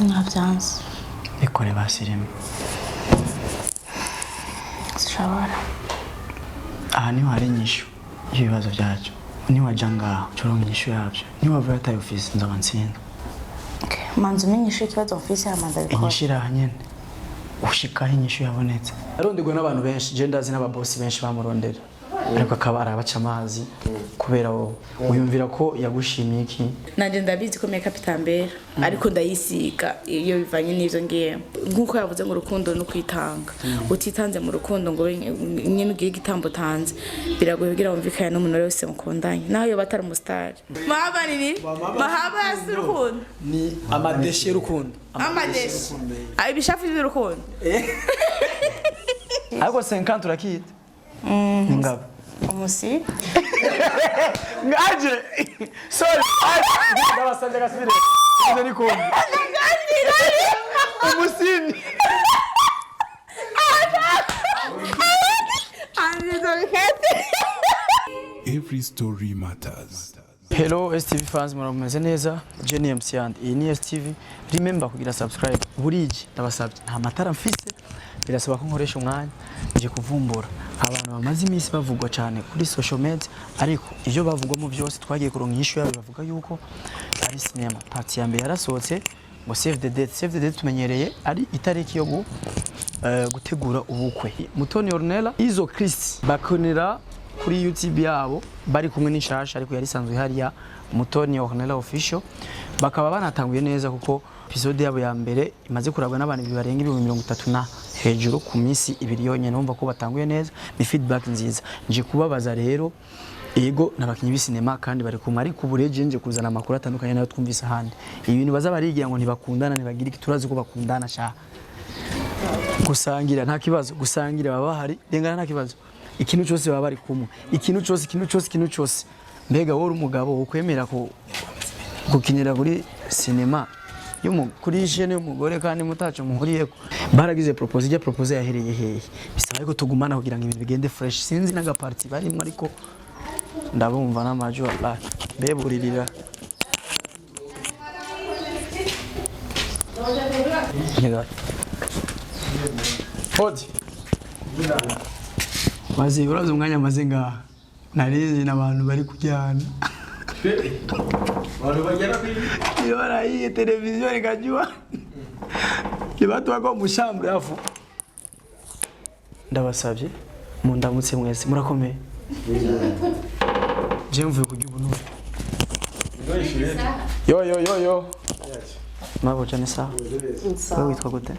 Navyanze. Ikore basirimo. Sishobora. Aha niho hari inyishu y'ibibazo byacu. Niwaja ngaho coronka inyishu yabyo. Niwava ataye office nzaba ntsinda. Okay. Manzi umenyesha ikibazo office y'amanda bikora. Inyishira nyene. Ushikaho inyishu yabonetse. Aronderwa n'abantu benshi, je ndazi n'ababosi benshi bamurondera. Ariko akaba arabaca amazi kubera wo uyumvira ko yagushimiye iki. Nanje ndabizi ko make up itambera ariko ndayisiga iyo bivanye n'ivyo ngiye. Nkuko yavuze ngo rukundo no kwitanga. Utitanze mu rukundo ngo nyene ugiye gitambo tanze. Biragoye kugira wumvikane n'umuntu wese mukundanye. Naho yo batari umustar. Mahaba nini? Mahaba yasurukundo. Ni amadeshe y'urukundo. Amadeshe. Ayi bishafu y'urukundo. Ariko 50 urakita. Ngabo. Umusi. Ngaje. Sorry. Ndabasanje gasubire. Nze ni kombi. Umusini. Every story matters. Hello STV fans murakomeze neza. Jenny MC and iyi ni STV. Remember kugira subscribe. Buriji ndabasabye nta matara mfise. Birasaba ko nkoresha umwanya nje kuvumbura abantu bamaze iminsi bavugwa cyane kuri social media ariko ivyo bavugwamo byose twagiye kuronka issue yabo bavuga yuko ari cinema part ya mbere yarasohotse ngo save the date tumenyereye ari itariki yo gutegura ubukwe Mutoni Ornella izo Chris bakonera kuri YouTube yabo bari kumwe n'ishasha ariko yari sanzwe hariya Mutoni Ornella official bakaba banatanguye neza kuko episode yabo ya mbere imaze kurabwa n'abantu bibarenga 30 na hejuru ku minsi ibiri yonyene numva ko batanguye neza ni feedback nziza nje kubabaza rero ego nabakinyi b'isinema kandi bari kumwe ariko ubureje nje kuzana amakuru atandukanye nayo twumvise ahandi ibintu baza barigira ngo ntibakundana ntibagira iki turazi ko bakundana sha gusangira nta kibazo gusangira baba hari rengana nta kibazo ikintu cyose baba bari kumwe ikintu cyose mbega wowe umugabo ukwemera ko gukinira kuri sinema kuri jene y'umugore kandi mutacu muhuriyeko baragize propose yahereye hehe bisaba ko tugumana kugira ngo ibintu bigende fresh sinzi naga party barimo ariko ndabumva n'amajwi Allah beburirira Hodi maze uraza umwanya maze ngaha narizi n'abantu bari kujyana iyo barayiye televiziyo ikajua ni watu wako mushambre afu ndabasabye mundamutse mwese murakomeye je mvuye kujya ubuntu yo mabo cyane sawa wewe witwa gute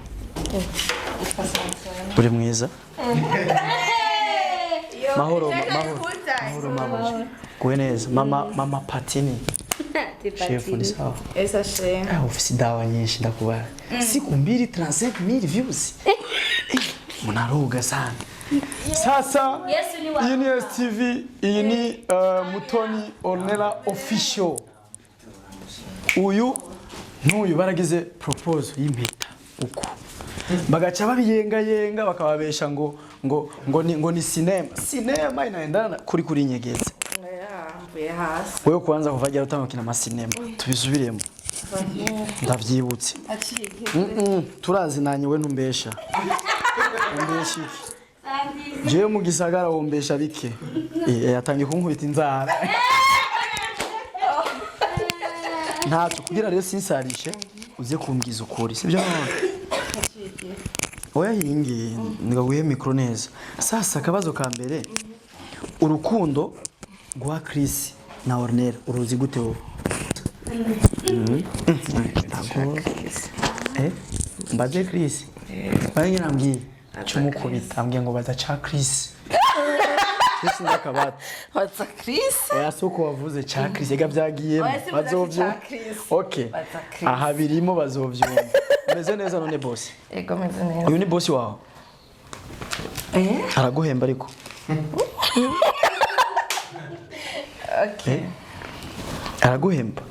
uri mwiza mahoro kuwe neza mama Patini chef ni sawa Esa she ofisi dawa nyinshi ndakubara siku 235,000 views munaruga sana sasa iyi ni STV iyi ni Mutoni Ornella official uyu n'uyu baragize propose y'impeta uko bagaca babiyenga bakababesha ngo ni cinema inaendana kuri nyegeza wewe kwanza kuvagira utamukina amasinema tubisubiremo ndavyibutse turazi nanye we ntumbesha umbesha je mu gisagara wombesha bike yatangiye kunkubita inzara ntato kugira rero sinsarishe uze kumbwiza ukuri sibyo oya hingi ngaguye micro neza sasa akabazo ka mbere urukundo gwa Chris na Ornella uruzi gute wowe mbaze Chris banye nambwiye cyumukubita ambwiye ngo baza cha Chris Chris ndakabata What's Chris? oya soko wavuze cha Chris ega byagiye bazovyo okay aha birimo bazovyo meze neza none boss Ego meze neza uyu ni boss wawe araguhemba ariko okay araguhemba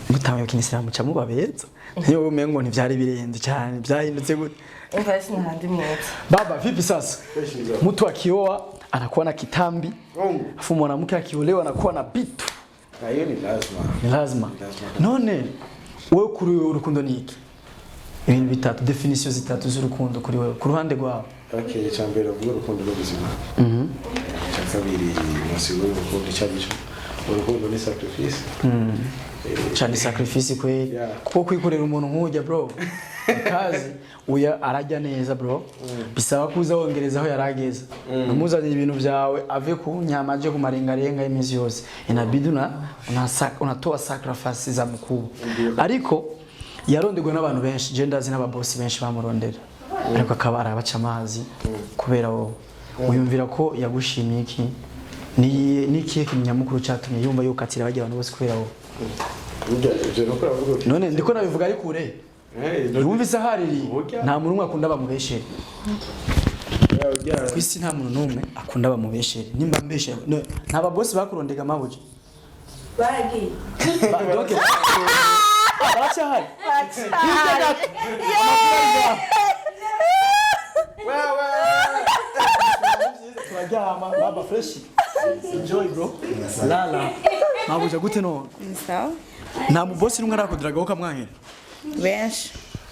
mutawe kinisira mu camu babeza niyo umengo ntivyari birenze cyane byahindutse gute Invasi ni handi mwiza baba vipi sasa mtu akioa anakuwa na kitambi afu mwanamke akiolewa anakuwa na bitu hiyo ni lazima none wowe kuri urukundo ni iki ibintu bitatu definition zitatu z'urukundo kuri wewe ku ruhande rwawe okay icyambere uvuga urukundo rw'ubuzima kabiri munsi w'urukundo cyabico urukundo ni sacrifice cyane sacrifice kwe kuko kwikorera umuntu nk'ujya bro kazi uya arajya neza bro bisaba kuza wongerezaho yarageza numuzanye ibintu byawe ave ku nyama aje ku marengarenga y'imizi yose inabidi unatoa sacrifice za mukuru ariko yarondegwe n'abantu benshi je ndazi n'ababosi benshi bamurondera ariko akabara abaca amazi kubera wowe uyumvira ko yagushimiye iki ni kiye kinyamukuru cyatumye yumva yukatira bajya abantu bose kubera wowe none ndiko nabivuga ari kure yumvise hariri nta muntu umwe akunda bamubeshere kwisi nta muntu n'umwe akunda bamubeshere nimba mbeshere nta babosi bakurondega amabuje bagi badoke barachahari turajyama baba fresh enjoy bro lala mabuje gute no sawa nta mubosi n'umwe arakudiragaho kamwahera benshi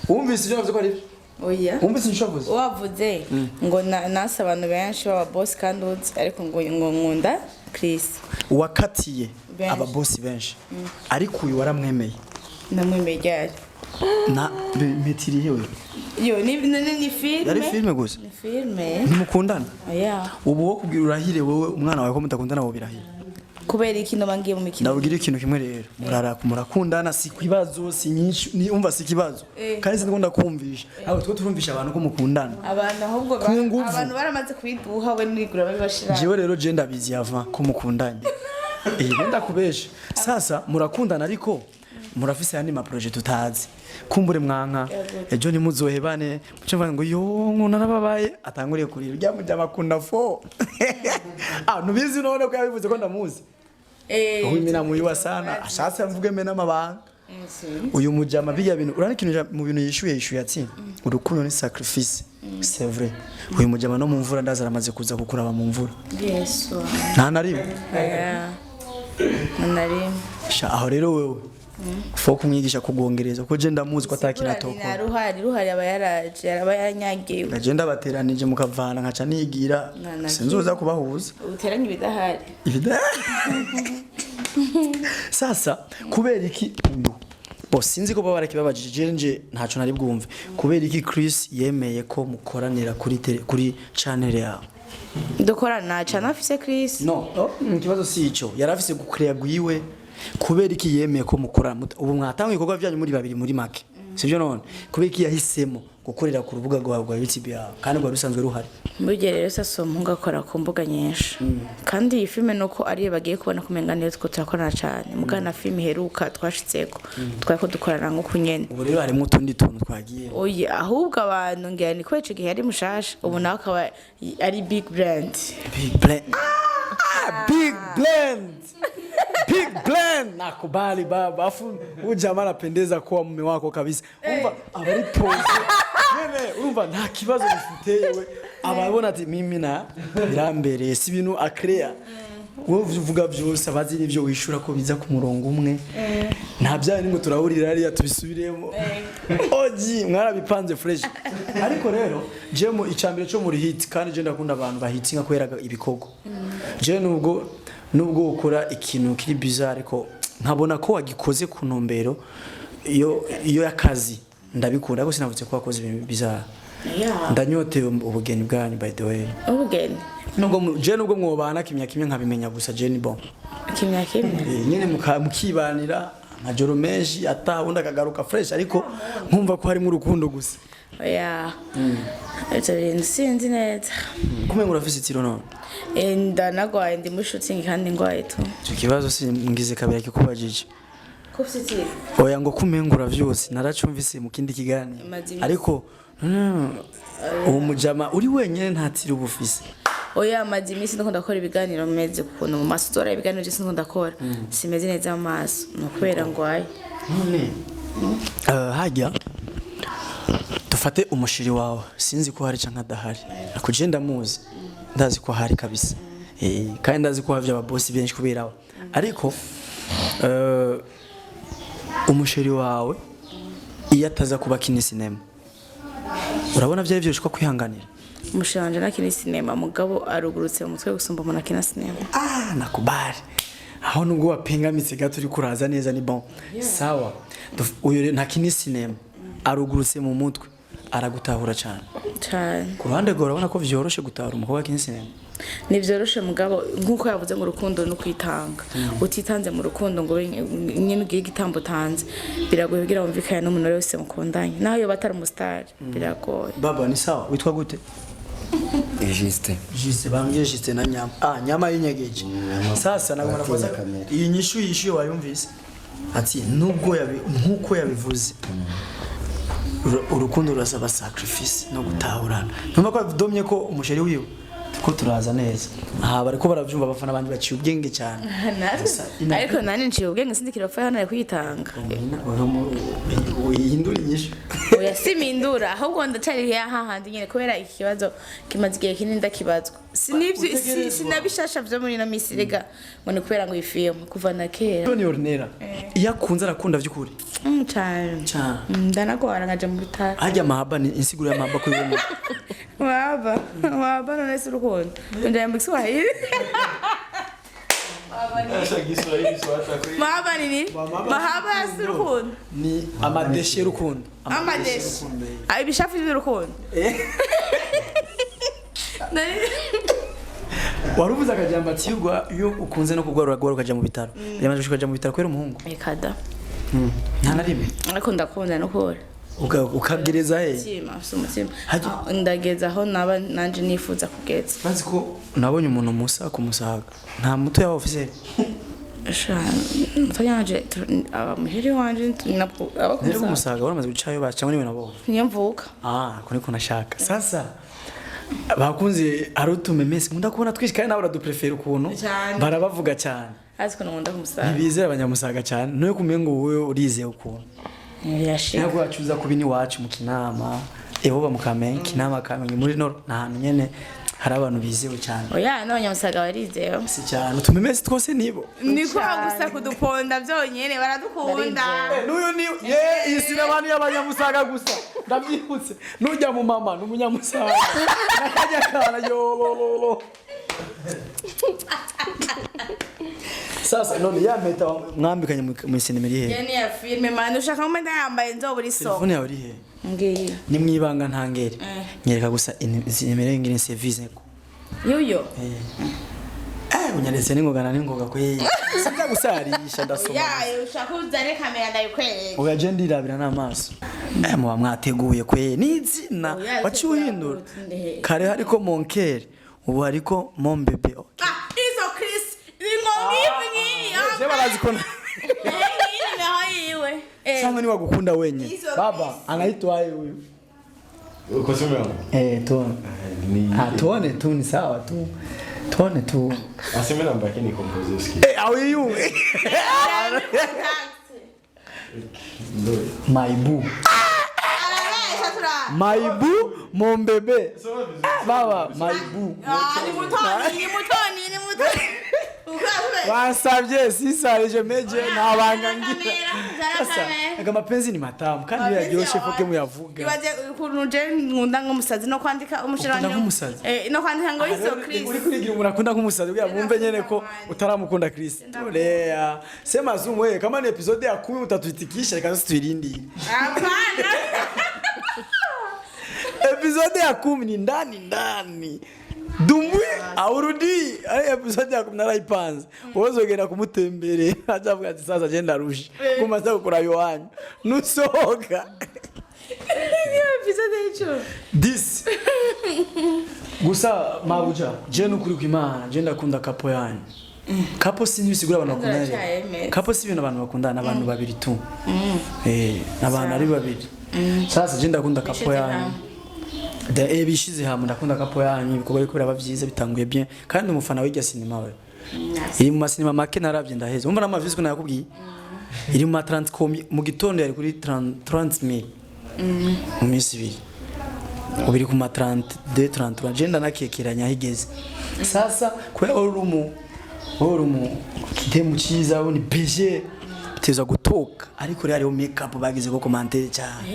wumvise ibyo navuze ko ari oya wumvise inshavuze wavuze ngo nasa abantu benshi baba boss kandi uzi ariko ngo nkunda Chris wakatiye ababosi benshi ariko uyu waramwemeye namwemeye ryari na metiri yewe yo ni filme yari filme gusa ni filme nimukundana oya ubu wo kubwira urahire wowe umwana wawe ko mutakundana wo birahire kubera iki nabangiye mu mikino ndabwira ikintu kimwe rero murakundana si kwibazo si nyinshi ni umva si kibazo kandi ndakunda kumvisha abo twe turumvisha abantu ko mukundana abantu ahubwo abantu baramaze kwiduha we nigura babashira jewe rero je ndabizi yava ko mukundanye nenda kubesha sasa murakundana ariko murafise yandi ma projet tutazi kumbure mwanka ejo ni muzohebane mucumva ngo yo nkuna nababaye atanguriye kurira urya mujya makunda fo nubizi none ko yabivuze ko ndamuzi uyu mina muyiwa sana ashatse mvuge mena mabanga uyu mujama bijya bintu urani kintu mu bintu yishuye ati urukundo ni sacrifice c'est vrai uyu mujama no mu mvura ndazara amaze kuza kukuraba mu mvura yes nta nariwe nari aho rero wewe fo kumwigisha kugongereza ko je ndamuzi ko atakinatoko ruhari aba yaraje aba yanyagiwe agenda bateranije mukavana nkaca nigira sinzoza kubahuza uteranye ibidahari sasa kubera iki uyu boss sinzi ko baba bakibabajije nje ntaco nari bwumve kubera iki Chris yemeye ko mukoranira kuri channel yawe dukorana cyane afise Chris no ikibazo si ico yarafise gucrea Yiwe kubera iki yemeye ko mukora ubu mwatanga ibikorwa byanyu muri babiri muri make sivyo none kubera iki yahisemo gukorera ku rubuga rwa YouTube yawe kandi rwa rusanzwe ruhari burya rero sasa mungakora ku mbuga nyinshi kandi iyi filme nuko ariyo bagiye kubona kumenganira two turakorana cyane mugana filme heruka twashitseko twako dukorana nko kunyene ubu rero harimo utundi tuntu twagiye oya ahubwo abantu ngira ni kweje gihe ari mushasha ubu nawe akaba ari big brand Big blend nakubali baba afu ujama anapendeza kuwa mume wako kabisa umva abari pose yene umva nta kibazo bifitewe ababona ati mimi na birambereye si ibintu akrea wowe uvuga byose abazi nivyo wishura ko biza ku murongo umwe nta byari ngo turahurira ari tubisubiremo oji mwarabipanze fresh ariko rero je mu icambere cyo muri hit kandi je ndakunda abantu bahitinga kwera ibikogo je nubwo ukora ikintu kiri bizarre ko nkabona ko wagikoze ku ntumbero iyo yakazi ndabikunda ko sinavuze ko wakoze ibintu bizarre ndanyote ubugeni bwanyu by the way ubugeni nubwo mwobana kimya nkabimenya gusa Jenny bon kimya nyene mukibanira amajoro menshi atawunda kagaruka fresh ariko nkumva ko harimo urukundo gusa oya sinzi neza kumenga urafise itiro none ndanagwaye ndi muri shooting kandi ngwaye tu icyo kibazo singize kabiri kikubajije kufise itiro oya ngo kumenga uravyose naracumvise mu kindi kiganiro ariko uwo mujama uri wenyene ntatiri ubufise oya amazi imisi ndakunda gukora ibiganiro meze kukuntu mu maso dora ibiganiro je ndakunda gukora simeze neza mu maso no kubera ngwaye none hajya dufate umushiri wawe sinzi ko hari canka dahari akuje ndamuzi ndazi ko hari kabisa kandi ndazi ko havya ababosi benshi kubera ariko umushiri wawe iyo ataza kuba kini sinema urabona byari byoshwa kwihanganira umushanje nakina sinema mugabo arugurutse mu mutwe gusumba umuntu akina sinema nakubali aho nubwo wapengamitse gato uri kuraza neza ni bon sawa uyu ntakini sinema arugurutse mu mutwe aragutahura cyane ku ruhande rwawe urabona ko vyoroshe gutahura umukobwa akina sinema ni vyoroshe mugabo nkuko yavuze ngo urukundo no kwitanga utitanze mu rukundo ngo nyine ugiye igitambo tanze biragoye kugira wumvikane n'umuntu wese mukundanye naho yo batari umustar biragoye baba ni sawa witwa gute Juste bambye Juste na nyama nyama y'inyegeje sasa nagomba kubaza iyi nyishu yishuye wayumvise ati nubwo nkuko yabivuze urukundo rurasaba sacrifice no gutahurana numva ko domye ko umusheri wiwe ko turaza neza bariko baravyumva abafana bandi baciye ubwenge cyane ariko nani nciye ubwenge sindikira fa hano kwitanga uyindura inyishu oya simindura ahubwo ndacari hahandi nyene kubera ikibazo kimaze igihe kinini ndakibazwa sinabishasha vyo muri na misirega ngo kubera ngo ifilm kuva na kera ni Ornella iyo akunze arakunda vy'ukuri cyane ndanagora ngaje mu bitaro hajya mahaba ni insiguro ya mahaba kuri wowe mahaba none si urukundo ndio mu Kiswahili mahaba ni mahaba si urukundo ni amadeshe rukundo amadeshe ay bishafu by'urukundo warubuza akajamba ati iyo ukunze no kugwara ukaja mu bitaro yamaje kuja mu bitaro kwera umuhungu ekada nta na rimwe ariko ndakunda no kora ukagereza he umutima ndageza aho naba nanje nifuza kugeza bazi ko nabonye umuntu musa kumusaga nta muto ya officer Tanyanje muhiri wanje abakumsaga kumusaga waramaze gucayo bacamwe niwe nabo nyamvuka kone ko nashaka sasa bakunze arutume mesi nkunda kubona twishikaye nawe uraduprefera ukuntu barabavuga cyane aziko nkunda kumusaga nibizera abanyamusaga cyane no kumengo wowe urize ukuntu yashika ntabwo wacuza kubini wacu mu kinama ebo bamukamenya kinama kamenye muri noro nahantu nyene hari abantu bizewe cyane oya n'abanyamusaga barizewe si cyane tumemesi twose nibo niko gusa kuduponda byonyene baradukunda n'uyu ni isi n'abantu y'abanyamusaga gusa ndabyihutse nujya mu mama n'umunyamusaga nakajya kana yo sasa none yameta mwambikanye mu sinema iri he yani ya filme manu ushaka ngo menda yambaye nzoburi so telefone yawe iri he ngiye ni mwibanga ntangere nyereka gusa inimero y'ingine service ko yoyo unyanditse n'ingoga ko sinza gusarisha ndasoma ya ushaka uzane kamera ndayikwereka ugaje ndirabira n'amaso muba mwateguye n'izina waciye uhindura kare hariko monkere ubu hariko mon bébé izo Chris je barazikona Yiwe cyangwa ni wagukunda wenye baba anaitwa huyu uko sema tuone tu ni sawa tu tuone tu aseme namba yake ni composer how are you my boo my boo mon bébé baba my boo ni mutoni wasabye sisarije meje nabangangira sasa aga mapenzi ni matamu kandi yaryoshe foke muyavuga ibaje kunuje nkunda nk'umusazi no kwandika umushiranye no kwandika ngo izo Chris uri kurigira umuntu akunda nk'umusazi kugira mwumve nyene ko utaramukunda Chris lea sema zoom wewe kama ni episode ya 10 utatuitikisha reka twirindi hapana episode ya 10 ni ndani Dumbuye aurudi episode ya 10 naraipanze wozogenda kumutembere azavuga ati sasa je ndarusha kumaze gukora yohanyu nusohoka episode icho this gusa mabuja je nukuri kw'Imana je ndakunda kapo yanyu kapo sinzi bisigura abantu bakundana kapo si ibintu abantu bakundana abantu babiri tu n'abantu ari babiri sasa je ndakunda kapo yanyu bishize hamwe ndakunda kapo yanyu ibikorwa biko birabavyiza bitanguye bien kandi umufana w'irya sinema we iri mu masinema make naravye ndaheze umva n'amavizi ko nakubwiye iri mu 30 mu gitondo yari kuri 30,000 mu minsi ibiri ubiri ku 32-33 agenda nakekeranya higeze sasa kwa urumu kitemu cyiza ni beje iteza gutoka ariko rero makeup bagize ko commentaire cyane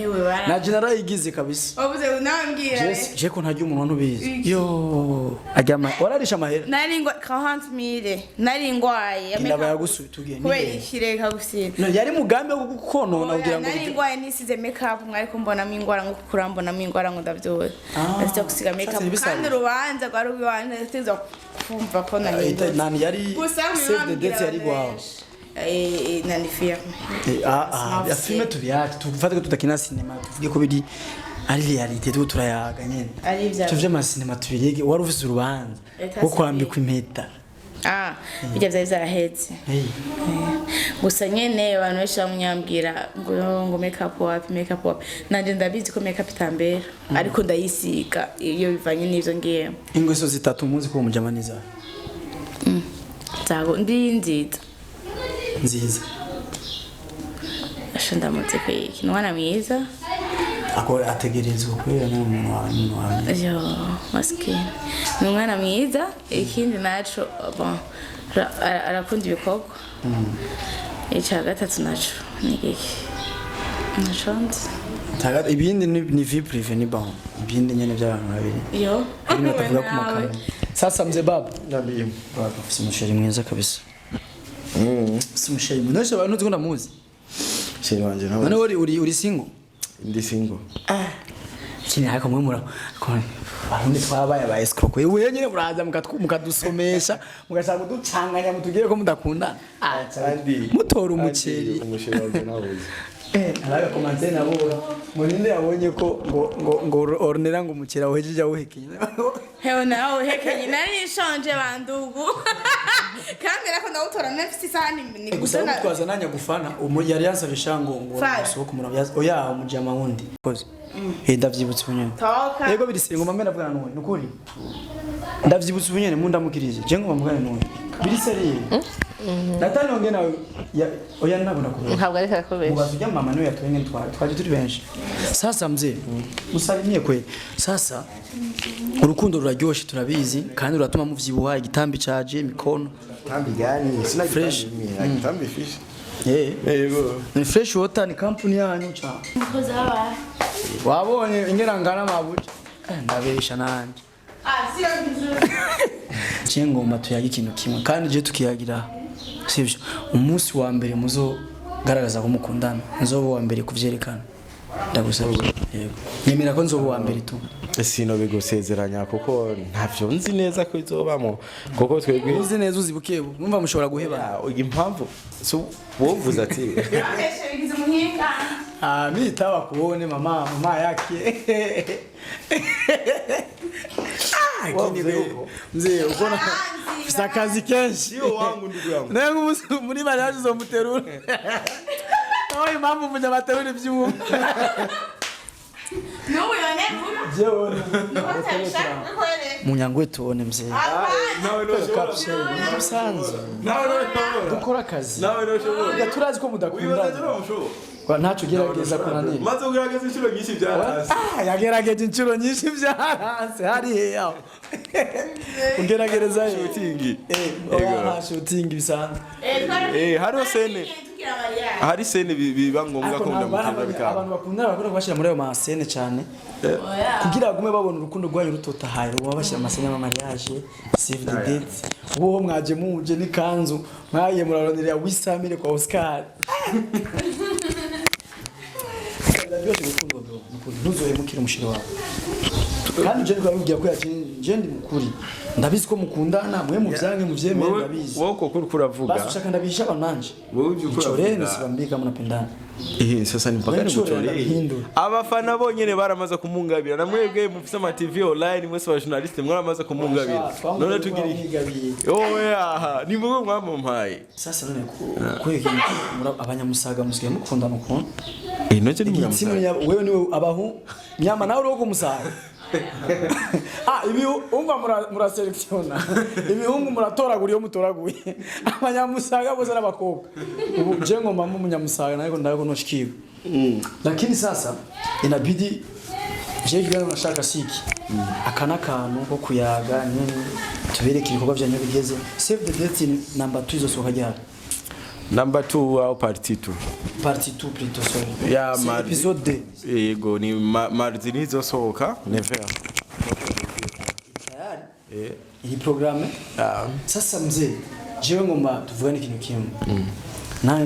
na general igize kabisa wabuze unambwira je ko ntajya umuntu ubizi yo ajyama wararisha amahera nari ngo 40000 nari ngwaye indaba yagusubitugiye kubera ikireka gusira no yari mugambe wo gukonona kugira ngo nari ngwaye nisize makeup mwari kumbonamo ingwara ngo kurambonamo ingwara ngo ndavyoye ndetse gusiga makeup kandi rubanza rwari rwanje ndetse kumva ko nani yari save the date yari gwawe nani firme ya filme tubyati tufate ko tudakina cinema tuvuge ko biri ari reality tu turayaga nyene tuvye ama cinema tubirege wari ufise urubanza wo kwambikwa impeta bijya byari zarahetse gusa nyene abantu benshi bamunyambwira ngo makeup wapi nanje ndabizi ko makeup itambera ariko ndayisiga iyo bivanye n'ivyo ngiye ingweso zitatu muzi ko mujamaniza zago ndi nziza ashanda mutse kwiki nwana mwiza ako ategerezwa kubera n'umuntu wawe yo maskini nwana mwiza ikindi naco bon arakunda ibikorwa icya gatatu naco ni iki nashonze ibindi ni vie privée ni bon ibindi nyene by'abantu babiri yo ibindi batavuga ku makara sasa mzee baba Nabii. baba ufise umusheri mwiza kabisa umusheri mwiza abantu tukunda muzi Sheri wanje nawe. none uri single Ndi single. kini hako mwemura barundi twabaye aba escroc wewe nyene muraza mukadusomesha mugashaka kuducanganya mutugire ko mudakundana Kandi mutora umuceri umusheri wanje nawe. alaga komanze nabo muninde yabonye ko ngo Ornella ngo umuceri awejeje awuhekenye hewe nawe hekenye nari nshonje bandugu kandi rako ndawutora nafisi sahani ni gusana twazananya gufana yari yansabye shango ngo soko murabiyaza oya umujama wundi koze ndavyibutse ubunyene yego birisengo mamwe navugana n'uwe nukuri ndavyibutse ubunyene mu ndamukirije je ngo bamugane n'uwe biriseriye natano ngena oya nabona ko ntabwo ari kakobesha mubazujya mama niwe yatwenye twaje turi benshi sasa mzee musalimie kwe sasa urukundo ruraryoshe turabizi kandi ruratuma muvyibuha igitambi caje mikono Tambi gani? Sina fresh Tambi fish. yego ni fresh water ni company yanyu cha kozaba wabonye ingena ngana mabuja ndabesha nanje sio vizuri cyengoma tuyaga ikintu kimwe kandi je tukiyagira sivyo umunsi wa mbere muzo garagaza ko mukundana nzobo wa mbere kuvyerekana ndagusabye yego nyemera ko nzobo wa mbere tu Sino bigusezeranya kuko ntavyo nzi neza ko izobamo kuko twebwe uzi neza uzibukebu mwumva mushobora guheba impamvu so wovuze ati abesha bigize umuhinga mimi tawa kuone mama yake mzee ukona fisa kazi kenshi sio wangu ndugu yangu nangu muri bari hazo muterura oyi mambo munya baterura byumu nuwe yone jewe nubatasha kwele munyangwe tuone mzee nawe no musanze nawe dukora akazi nawe no shobora turazi ko mudakundana kwa ntacu gerageza kunanira maze ugerageza inshuro nyinshi byaranze yagerageje inshuro nyinshi byaranze hari heyaho ungeragereza shooting shooting bisanzwe hariho sene hari sene biba ngombwa ko ndamukunda bikaba abantu bakundana bakora kubashira muri ayo masene cyane kugira agume babona urukundo rwanyu rutotahaye uba bashyira amasene ya mariage save the date uwo mwaje muje ni kanzu mwaye muraronderera wisamire kwa Oscar byose urukundo ntuzohemukira umushiri wawe kandi je ndababwira ko yaje ndi mukuri ndabizi ko mukundana mwe mu byange mu vyemeye ndabizi wowe ko kuravuga basi ushaka ndabisha abananje wowe ibyo ukora sibambika mnapendana sasa ni mpaka niguchore abafana bonyene baramaze kumungabira namwebwe mufise ama TV online mwese ba journaliste mwaramaze kumungabira none tugiri oya ni mwe mwamumpaye sasa none kwege abanyamusaga musigaye mukundana ukuntu noje ni mwamusaga wewe niwe abahu nyama nawe uri kumusaga ibi umva mura selectiona ibihungu muratoragura iyo mutoraguye abanyamusaga bose n'abakobwa ubu je ngoma mu munyamusaga nayo ndako noshikiwe lakini sasa inabidi je gana nashaka siki akana kantu ko kuyaga nyene tubereke ibikorwa byanyu bigeze save the date number 2 zo soka ryari Number 2 au partie 2. Partie 2 plutôt sorry. Ya Episode 2. Yego ni mardi nizosohoka never. Tayari. Iyi programme. Sasa mzee, jewe ngomba tuvugane ikintu kimwe. Nawe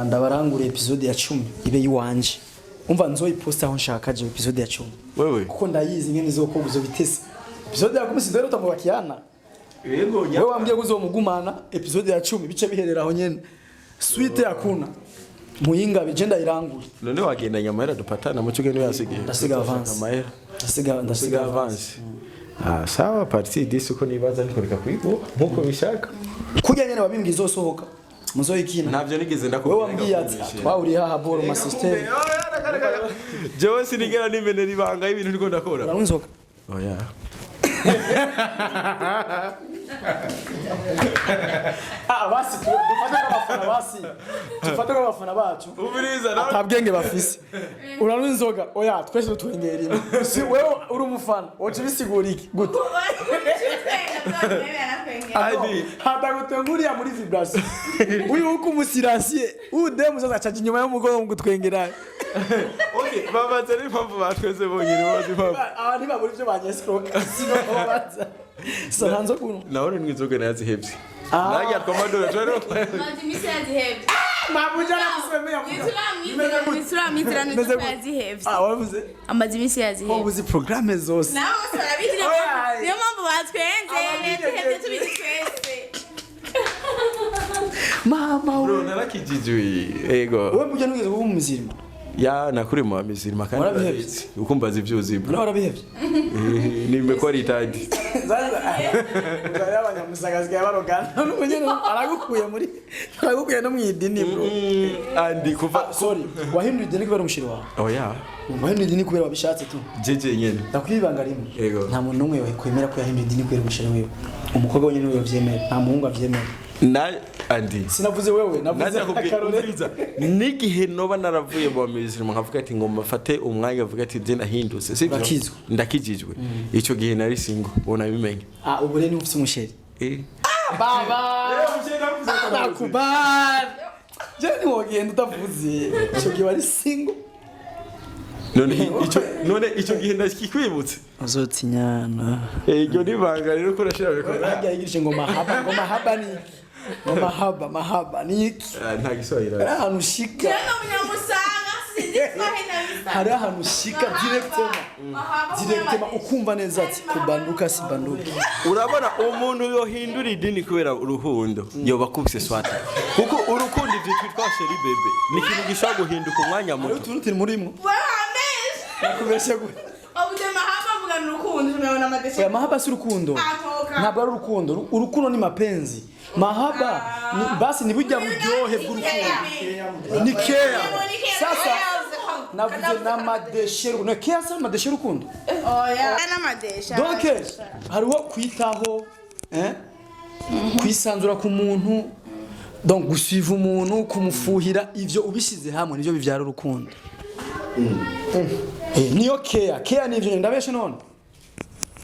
ndabarangura episode ya 10 ibe yiwanje. Umva nzoyiposta aho nshaka je episode ya 10. Wewe. Kuko ndayizi ngene izokobwa uzobitese. Episode ya 10 sidero tamubakiana. Yego nya. Wewe wambye kuzomugumana episode ya 10 bice biherera aho nyene. Suite yakuna. Muyinga bigenda irangura. None wagenda nyamahera dupatana mu cyugene yasigiye. Ndasiga avance. Amahera. Ndasiga avance. Sawa partie 10 uko nibaza niko reka kwigo nkuko bishaka. Kujya nyene babimbwi izosohoka. Muzoyikina. Ntabyo nigeze ndakubwira. Wewe wambye ati twahuriye ha boro ma system. Jewe sinigera nimenera ibanga y'ibintu ndiko ndakora. Uranzoka. Oya. Basi dufate abafana bacu. Ubiriza atabwenge bafise. Uranywa inzoga. Oya twese dutwengereye. Si wewe uri umufana. Wote bisigura iki? Gute? Hatagutenguriya muri vibration. Uyu uko umusirasiye. Ude muzaza caje inyuma y'umugongo mu gutwengera. Okay, babaza ni mpamvu batweze bonyine bazi mpamvu. Abandi baburi byo banyestroke. Sino babaza. Sananzo kuno. Naone n'inzoga nazihebye. Najya twamadora twero. Mazimisi yazihebye. Mabuja nakusemea muda. Misuramizira yazihebye. Wavuze? Amazimisi yazihebye. Wavuze programme zose. Nawe sarabitira. Niyo mpamvu batwenze. Tuhebye tubizi twese. Mama Bro narakijijwe. Ego. Wewe mujya nugeze kuba umuzirima. Ya nakuri mu mizirima kandi Warabihebye? ukumbaza ivyuzima. Nawe warabihebye? Nimekora itadi. Zaza abanyamusagazi barogana. N'umunyene aragukuye no mwidini bro. Andi kuva Sorry, wahinduye idini kubera umushiri wawe. Oya. Wahinduye idini kubera wabishatse tu. Jeje nyene. Ndakwibanga rimwe. Yego. Nta muntu numwe kwemera ko yahinduye idini kubera umushiri wewe. Umukobwa wenyine niwe yavyemera, nta muhungu avyemera. Na andi. Sinavuze wewe, navuze akaroreza. Nigihe noba naravuye mu mizirima nkavuga ati ngomba fate umwanya avuga ati je ndahindutse. Sibyo? Ndakijijwe. Ico gihe nari single, ubona bimenye. Ubu rero ufite umusheri. Baba. Nakubali. Je ni wogenda utavuze. Ico gihe wari single. None ico gihe ndakikwibutse. Uzotinyana. Iryo nibanga rero ko rashira bikora. Hajya yigishe ngo mahaba ni mahaba ni iki? Nta giswahili. Ari ahantu ushika. Jana munyamusanga sinzi twahena. Hari ahantu ushika directement ukumva neza ati kubanduka sibanduka. Urabona umuntu yohindura idini kubera uruhundo yoba kubise swata. Kuko urukundo ivyo twitwa sheri bebe ni kintu gishaka guhinduka umwanya muto. Turuti murimo. Nakubeshe gute? Obude mahaba vuga n'urukundo tumeona madeshe. Ya mahaba si urukundo. Ntabwo ari urukundo. Urukundo ni mapenzi. Mahaba ni basi ni burya buryohe bw'urukundo. Ni care. Sasa navuze na madeshe. Na care sa madeshe urukundo. Oya. Na madeshe. Donc hariho kwitaho kwisanzura ku muntu. Donc gusuiva umuntu kumufuhira ivyo ubishize hamwe nivyo bivyara urukundo. Niyo care ni ivyo ndabeshe none.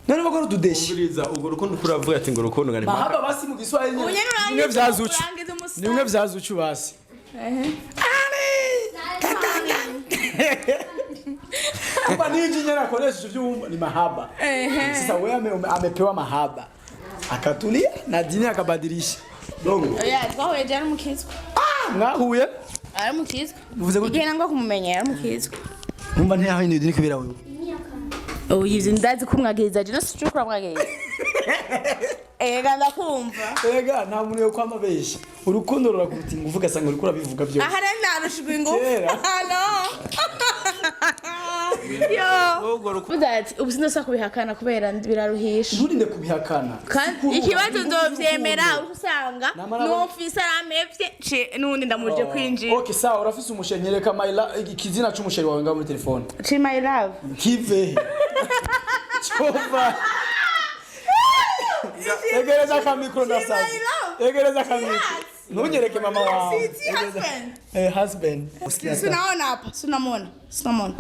None bagoro tudeshi. Uburiza ugo rukundo kuravuga ati ngo rukundo ngani. Mahaba basi mu Giswahili. Nimwe vyazucu. Nimwe vyazucu basi. Kwa nini nyana konesha ivyo ni mahaba. Sasa wewe amepewa mahaba. Akatulia na dini akabadilisha. Dongo. Oya, twahuye jana mukizwa. Mwahuye? Ari mukizwa. Muvuze gute? Igihe nangwa kumumenya ari mukizwa. Numva ntiyaho indi dini kubera wewe. Yize ndazi kumwagiriza je no sichukura mwagiriza. Ega ndakumva. Ega nta muntu yo kwama besha. Urukundo rurakuruta ingufu gasanga uriko urabivuga byo. Aha rero narushigwa ingufu. No. Yo. Budati ubusinda sa kubihakana kubera biraruhisha. Nturinde kubihakana. Kandi ikibazo ndovyemera usanga n'ofisa ramevye nundi ndamuje kwinjira. Okay sawa urafise umusheri nyereka ikizina c'umusheri wawe ngaho muri telefone. Chi my love. Kive. Chova. Egereza ka mikro ndasaba. Egereza ka mikro. Nunyereke mama wawe. Husband. Sunaona hapa, sunamona.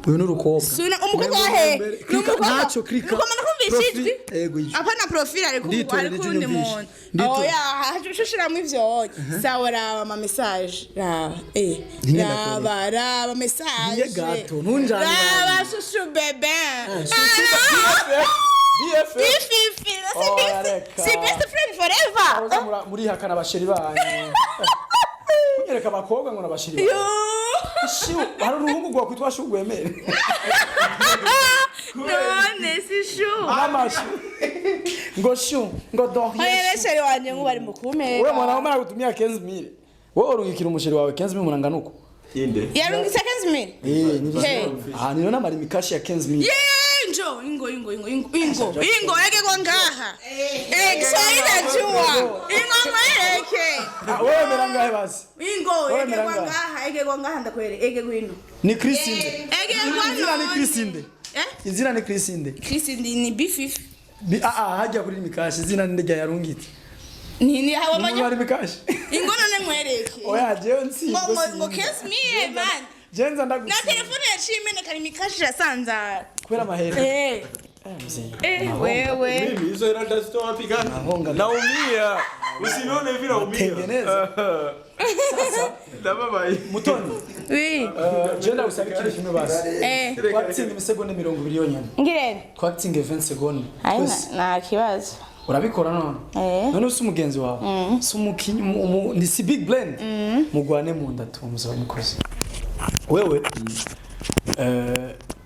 Uyu n'urukobwa. Umukobwa wahe. Nacho klika. Uko nakumvishijwe. Hapana profile ari kundi muntu. Oya, hashushiramo ivyo. Sawa raba ama message. Raba message. Niye gato, ntunjane. Raba shushu bebe. BFF. C'est best friend forever. Muri hakana abasheri banyu. Kunyereka abakobwa ngo nabasheri banyu. Shu, hari uruhungu rwa kwitwa Shu gwemere. None si Shu. Amashu. Ngo Shu, ngo dohye. Oya sheri wanje ngo bari mukume. Wewe mwana umara kutumia 15000. Wewe urungikira umusheri wawe 15000 munangana uko. Inde. Yarungitse 15000. Nivyo. Niona mari mikashi ya 15000. Ingo yake kwa ngaha. Kiswahili najua. Ingo mweke. Wewe merangahe basi? Ingo yake kwa ngaha ndakwere. Ege gwino. Ni Christinde. Ege gwino. Izina ni Christinde. Izina ni Christinde. Christinde ni B5. Hajya kuri mikashi izina ndege yarungite. Nini hawa manya? Mari mikashi. Ingo none mwereke. Oya jewe nsi. Ngo kiss me man. Jenza ndagusi. Na telefone yashimene kari mikashi yasanza. Kwera mahera. Wewe. Mimi hizo hela ndazitoa wapi gani? Naumia. Usinione vile naumia. Tengeneza. Sasa na baba Mutoni. Oui. Jenda usabikire kimwe basi. Twatsinga imisegonda 20 yonyene. Ngirene. Twatsinga 20 segonda. Na kibazo. Urabikora none? None usi umugenzi wawe. Si umukinyi ni si big blend. Mugwane mu ndatu muzaba mukoze. Wewe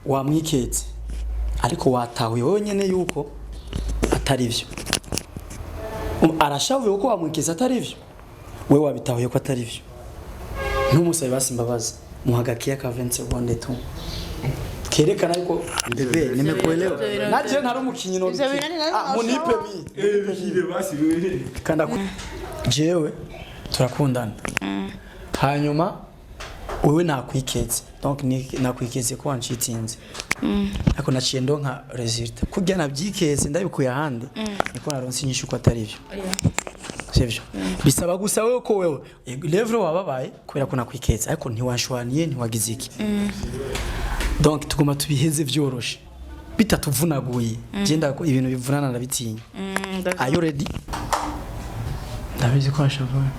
wamwiketse ariko watahuye wewe nyene yuko atari byo. Arashavuye uko wamwiketse atari byo. Wewe wabitahuye ko atari byo. Ntumusabe basi imbabazi. Muhagakiya ka 20 seconde tu. Kerekana yuko bebe nimekuelewa. Naje ntari umukinyi no. Munipe mi. Hile basi wewe. Kanda jewe turakundana. Hanyuma wewe nakwiketse. Donc nakwiketse ko wancitinze. Ako naciye ndonka result. Kujya nabyiketse ndabikuye ahandi. Niko naronse inyishu ko atari byo. Sivyo. Bisaba gusa wewe ko wewe level wababaye kubera ko nakwiketse ariko ntiwashwaniye ntiwagize iki. Donc tuguma tubiheze vyoroshe. Bitatuvunaguye. Genda ko ibintu bivunana ndabitinya. Are you ready? Ndabizi ko ashavuye.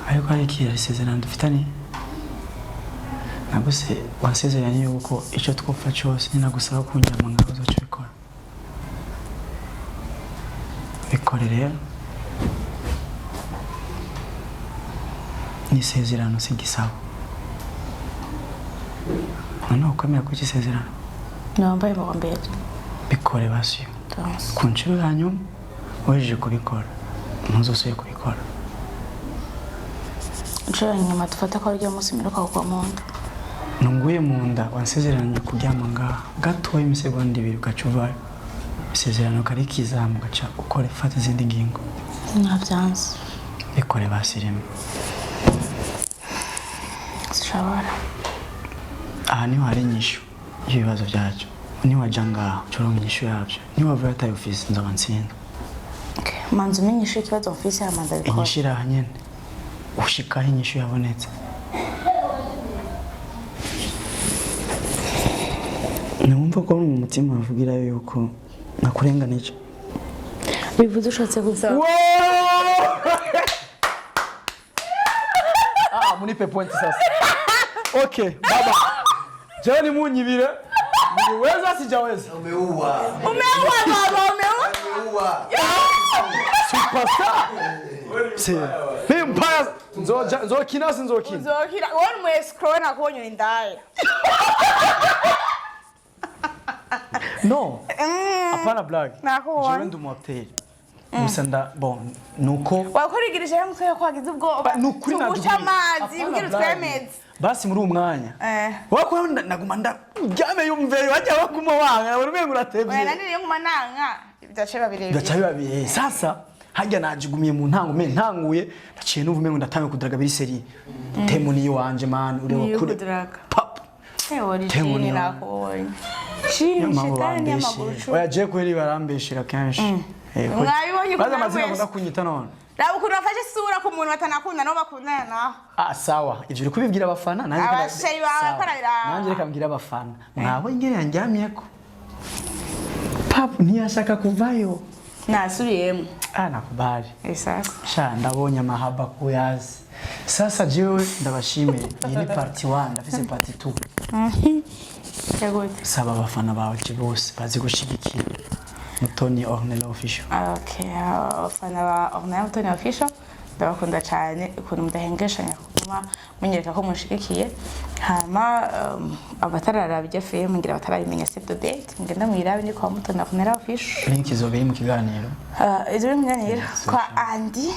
Ariko hari ikihe isezerano dufitanye? Naguse wasezeranye yuko icyo twopfa cyose ninagusaba kunyama ngaho uzocikora. Bikorere ni isezerano sigisaba. None ukomera ku isezerano? Nambaye mu mbere. Bikore basi. Kunchiro yanyu weje kubikora. Ntuzosuye kubikora. Nshobora nyuma dufata ko aryo munsi miruka kwa munda. Nunguye munda wansezeranye kuryama ngaha gatoye imisegonda 2 ugacuva isezerano kari kizamu gaca ukore fata izindi ngingo. Navyanze. Bikore basirimo. Sishobora. Aha niho hari inyishu y'ibibazo byacu. Niwaja ngaha ucoronka inyishu yabyo. Niwavuye ataye office nzoba ntsinda. Okay, manzi umenyesha ikibazo office ya manda bikora. Inyishira hanyene. Ushika inyishu yabonetse. Numva ko mu mutima avugira yuko nakurenganije. Bivuze ushatse gusaba. Munipe point sasa. Okay, baba. Jani munyibire. Niweza sijaweza. Umeua baba, umeua. Superstar. Si. Empire nzokina sinzokina. Nzokina. Wone mu scroll nakubonye indaye. No. Apana blague. Nakubonye. Je ndu motel. Musanda bon nuko wakorigirije hamwe yo kwagize ubwoba. Nukuri naguca amazi mbwira twemeze. Basi muri umwanya. Wako naguma ndaryame yumveyo wajya bakuma wanga buri mwe muratevye. Wena niri yo kumananga bidaceba birebe. Bidaceba birebe. Sasa hajya najigumiye mu ntango me ntanguye naciye n'uvume ngo ndatange kudraga biri seri. Temo niyo wanje man uri kure. Pap. Temo ni nakubonye. Shini shetani y'amaguru. Oya je kweri barambeshira kenshi. mwabibonye baza amazina akunda kunyita none raba ukuntu bafashe isura ku muntu batanakunda nabo bakundana naho sawa ivyo uri kubibwira abafana abasheri bakorera nanjye reka mbwira abafana mwabo ingene yanjyamyeko papu ntiyashaka kuvayo nasubiyemo nakubali sasa sha ndabonye amahaba kuyazi sasa jewe ndabashimiye iyi ni part 1 ndafise part 2 Yagote. Saba abafana bawe bose bazi gushigikira Mutoni Ornella official. Okay, abafana ba Ornella Mutoni official ndabakunda cyane ukuntu mudahengeshanya kuma munyereka ko mushigikiye hama abatarara bijya film ngira batarabimenya save the date ngenda mwirabe ni kwa Mutoni Ornella official. Link izobeye mu kiganiro. Izo bimenyera kwa Andy.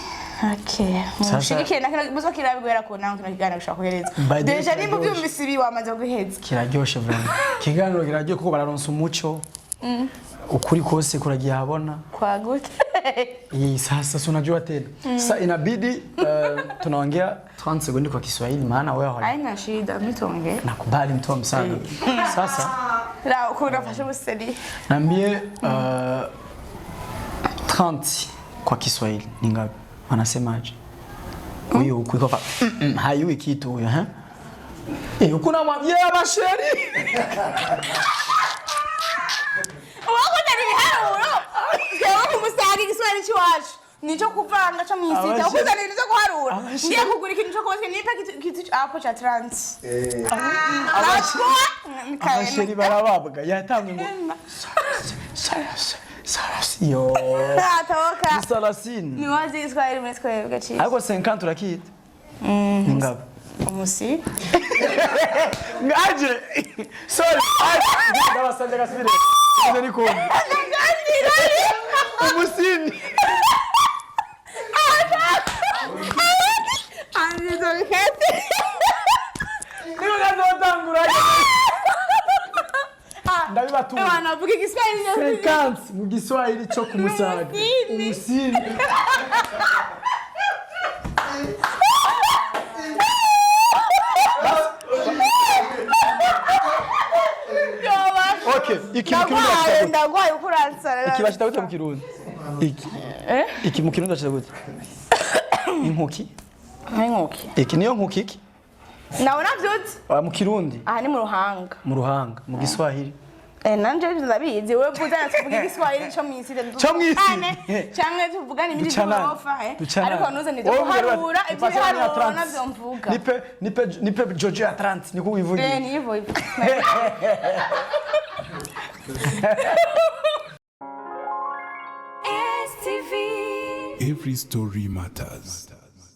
Okay. Mushigikiye nakino muzokira bigwera ko nanko kiganiro gishaka kuhereza. Deja nimba byumvise ibi wamaze guheza. Kiraryoshe vraiment. Kiganiro kiraryoshye kuko bararonsa umuco. Ukuri kose kuragiye habona. Kwa gute? Sasa unajua tena. Sasa inabidi tunaongea 30 sekunde kwa Kiswahili maana wewe haina shida mitonge. Nakubali mtu msaada. Sasa la ukuna fasha museli. Niambie 30 kwa Kiswahili ni ngapi? Wanasemaje? Huyo uko kwa hayui kitu huyo ukuna mwambie abasheri. Wako tari biharuro. Yewe kumusanga Igiswahili cyacu. Nico kuvanga cyo mwisita. Ukuzana nizo kuharura. Ngiye kugura ikintu cyo kose nipe kitu apo cha trans. Abasheri barababwa yatamwe ngo Sarasio. Atoka. Salasini. Ni wazi Igiswahili mweswe gachi. Ariko 50 urakita. Ngapi? Umusi. Ngaje. Sorry. Ndabasanje gasubire. Nze niko. Umusini. Anizo bihete. Niyo nazotangura. Ndabibatu. Bana vuga Igiswahili 50 mu Giswahili cyo kumusaga. Umusini. Okay, iki mu Kirundi ndagwaye ukuransara. iki bashita gute mu Kirundi? Iki mu Kirundi bashita gute? Inkuki? Inkuki. Iki niyo nkuki iki? Naona vyuti. Mu Kirundi? Ni mu Ruhanga. Mu Ruhanga, mu Giswahili. Nanje ndabizi wewe buzana tuvuga Igiswahili cyo mwisire cyangwa tuvugana ibindi by'orofa ariko nuze ni guharura ibyo biharura navyo mvuga nipe Georgia ya 30 niko wivugiye ni hivyo Every story matters.